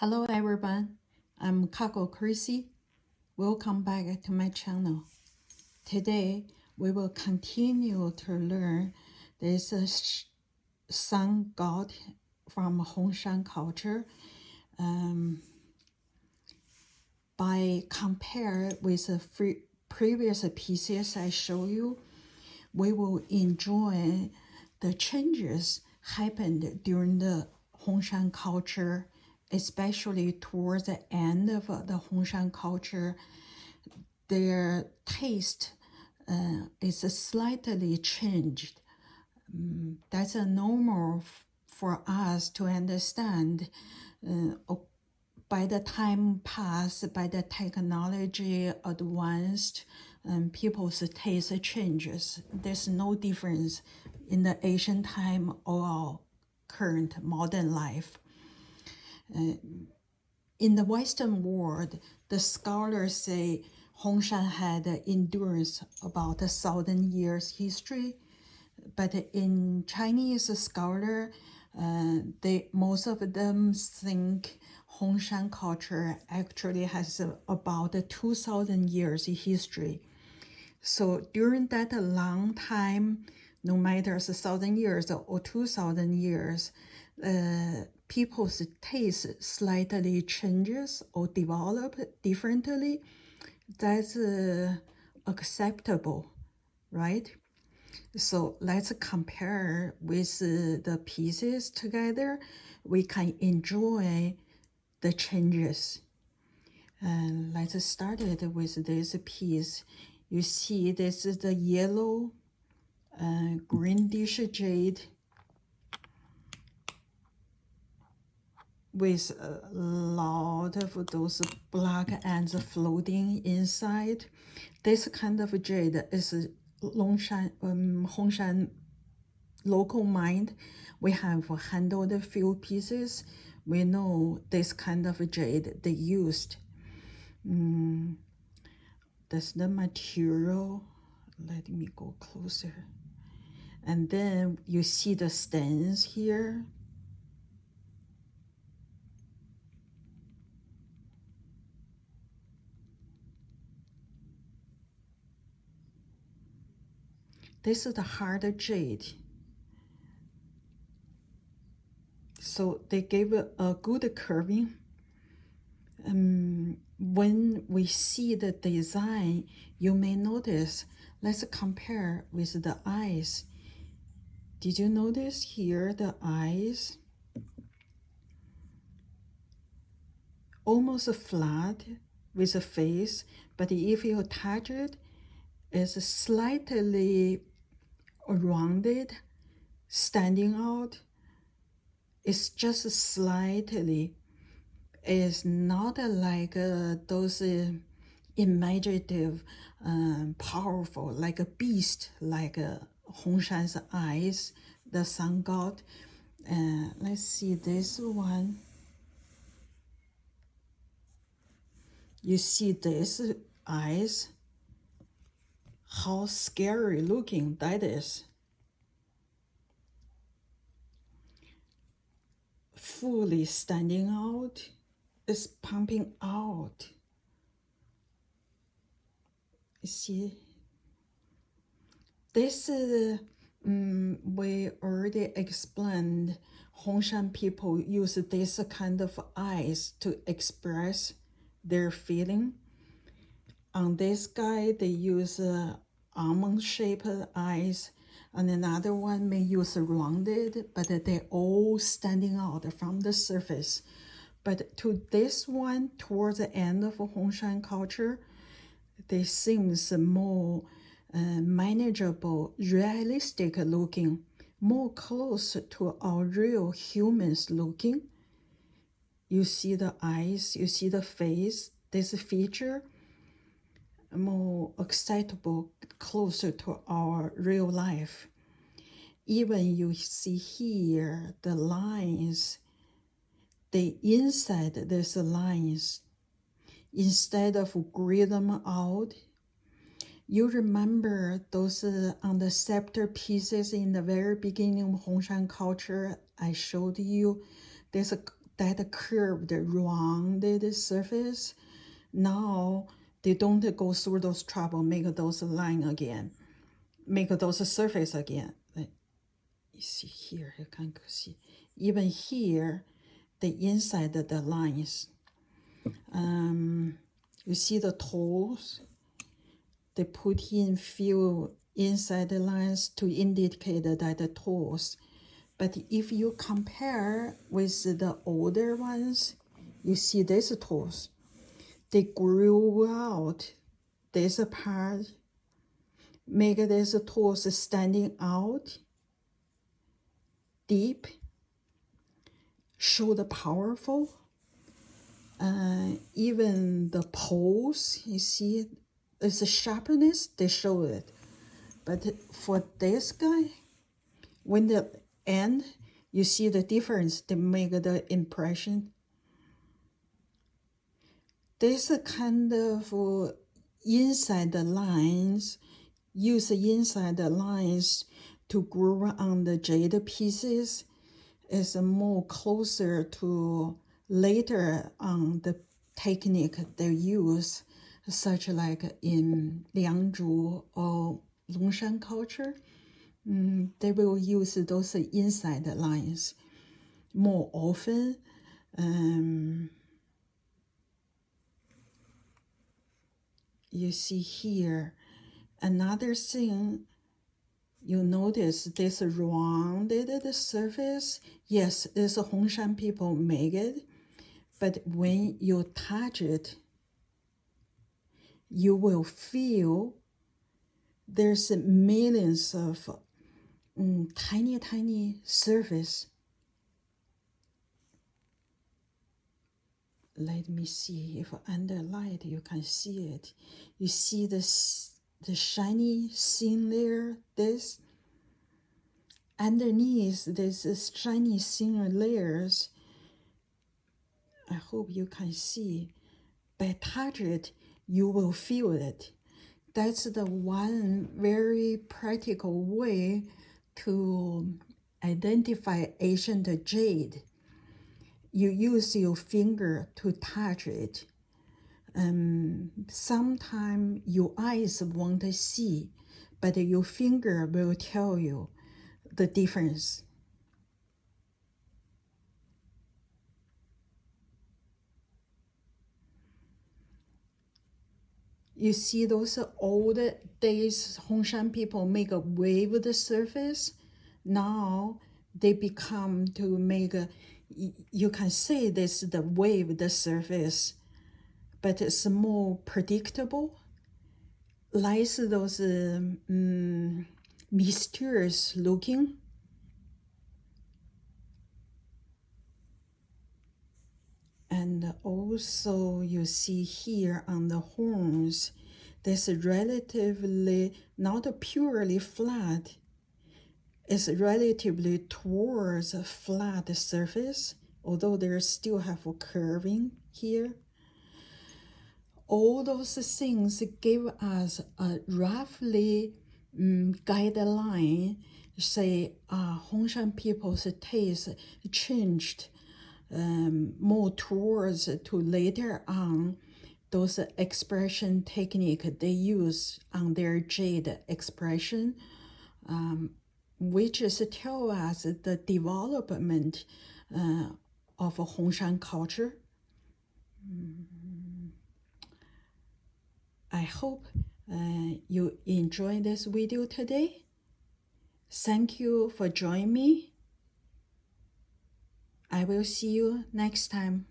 Hello everyone, I'm Kako Chrissy. Welcome back to my channel. Today we will continue to learn this sun god from Hongshan culture. By compare with the previous pieces I show you, we will enjoy the changes happened during the Hongshan culture, especially towards the end of the Hongshan culture. Their taste is slightly changed. That's a normal for us to understand. By the time passed, by the technology advanced, people's taste changes. There's no difference in the ancient time or current modern life. In the Western world, the scholars say Hongshan had endurance about 1,000 years history, but in Chinese scholar, most of them think Hongshan culture actually has about 2,000 years history. So during that long time, no matter 1,000 years or 2,000 years, people's taste slightly changes or develop differently. That's acceptable, right? So let's compare with the pieces together. We can enjoy the changes. And let's start it with this piece. You see, this is the yellow greenish jade with a lot of those black ends floating inside. This kind of jade is Hongshan local mine. We have handled a few pieces. We know this kind of jade they used. That's the material. Let me go closer. And then you see the stems here. This is the hard jade. So they gave a good curving. When we see the design, you may notice, let's compare with the eyes. Did you notice here the eyes? Almost flat with the face, but if you touch it, it's slightly rounded, standing out. It's just slightly. It's not like those imaginative, powerful, like a beast, like Hongshan's eyes, the sun god. Let's see this one. You see this eyes, how scary looking that is. Fully standing out, is pumping out. You see, this we already explained. Hongshan people use this kind of eyes to express their feeling. On this guy, they use almond-shaped eyes, and another one may use rounded, but they're all standing out from the surface. But to this one, towards the end of Hongshan culture, they seems more manageable, realistic looking, more close to our real humans looking. You see the eyes, you see the face, this feature, more acceptable, closer to our real life. Even you see here the lines, the inside these lines, instead of grid them out, you remember those on the scepter pieces in the very beginning of Hongshan culture I showed you. that curved, rounded surface. Now they don't go through those trouble, make those line again, make those surface again. You see here, you can see. Even here, the inside of the lines. You see the toes? They put in few inside the lines to indicate that the toes. But if you compare with the older ones, you see these toes. They grew out this part, make these toes standing out deep, show the powerful. Even the poles, you see, there's a sharpness, they show it. But for this guy, when the end, you see the difference, they make the impression. This kind of inside the lines, use inside the lines to grow on the jade pieces is more closer to later on the technique they use, such like in Liangzhu or Longshan culture. They will use those inside lines more often. You see here, another thing you notice this rounded surface. Yes, this Hongshan people make it, but when you touch it, you will feel there's millions of tiny surface. Let me see if under light you can see it. You see the shiny thin layer, this? Underneath this shiny thin layers, I hope you can see. By touch it, you will feel it. That's the one very practical way to identify ancient jade. You use your finger to touch it. Sometimes your eyes won't see, but your finger will tell you the difference. You see those old days Hongshan people make a waved surface. Now they become to make a, you can say this is the waved surface, but it's more predictable. Less those mysterious looking. And also you see here on the horns, there's relatively not purely flat. It's relatively towards a flat surface, although there still have a curving here. All those things give us a roughly guideline, say Hongshan people's taste changed more towards to later on those expression technique they use on their jade expression, which is tell us the development of a Hongshan culture. I hope you enjoy this video today. Thank you for joining me. I will see you next time.